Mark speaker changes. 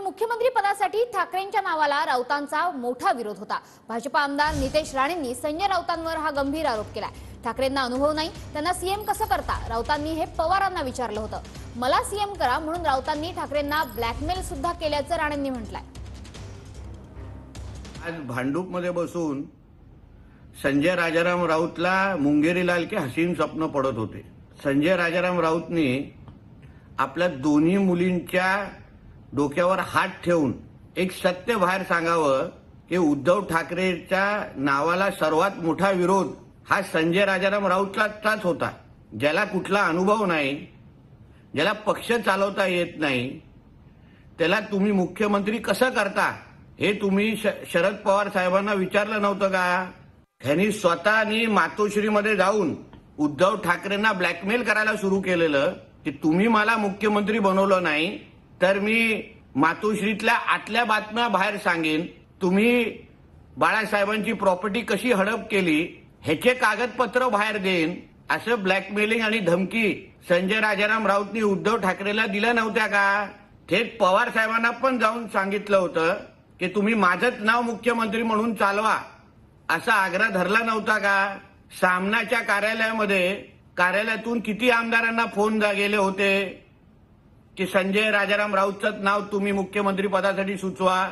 Speaker 1: मुख्यमंत्री पदासाठी ठाकरेंच्या नावाला राऊतांचा मोठा विरोध होता। भाजप आमदार नितेश राणेंनी संजय राऊतांवर हा गंभीर आरोप केलाय। ठाकरेंना अनुभव नाही, त्यांना सीएम कसं करता? राऊतांनी हे पवारांना विचारलं होतं। मला सीएम करा म्हणून राऊतांनी ठाकरेंना ब्लॅकमेल सुद्धा केल्याचं राणेंनी म्हटलंय।
Speaker 2: आज भांडूपमध्ये बसून संजय राजाराम राऊतला मुंगेरी लाल के हसीन स्वप्न पडत होते। संजय राजाराम राऊतनी आपल्या दोन्ही मुलींच्या डोक्यावर हात ठेवून एक सत्य बाहेर सांगावं की उद्धव ठाकरेच्या नावाला सर्वात मोठा विरोध हा संजय राजाराम राऊतलाच होता, ज्याला कुठला अनुभव नाही, ज्याला पक्ष चालवता येत नाही, त्याला तुम्ही मुख्यमंत्री कसं करता हे तुम्ही शरद पवार साहेबांना विचारलं नव्हतं का? त्यांनी स्वतःनी मातोश्रीमध्ये जाऊन उद्धव ठाकरेंना ब्लॅकमेल करायला सुरू केलेलं की तुम्ही मला मुख्यमंत्री बनवलं नाही तर मी मातोश्रीतल्या आतल्या बातम्या बाहेर सांगेन, तुम्ही बाळासाहेबांची प्रॉपर्टी कशी हडप केली ह्याचे कागदपत्र बाहेर देईन, असं ब्लॅकमेलिंग आणि धमकी संजय राजाराम राऊतनी उद्धव ठाकरेला दिल्या नव्हत्या का? थेट पवार साहेबांना पण जाऊन सांगितलं होतं की तुम्ही माझंच नाव मुख्यमंत्री म्हणून चालवा, असा आग्रह धरला नव्हता का? सामनाच्या कार्यालयातून किती आमदारांना फोन गेले होते की संजय राजाराम राऊतचं नाव तुम्ही मुख्यमंत्री पदासाठी सुचवा।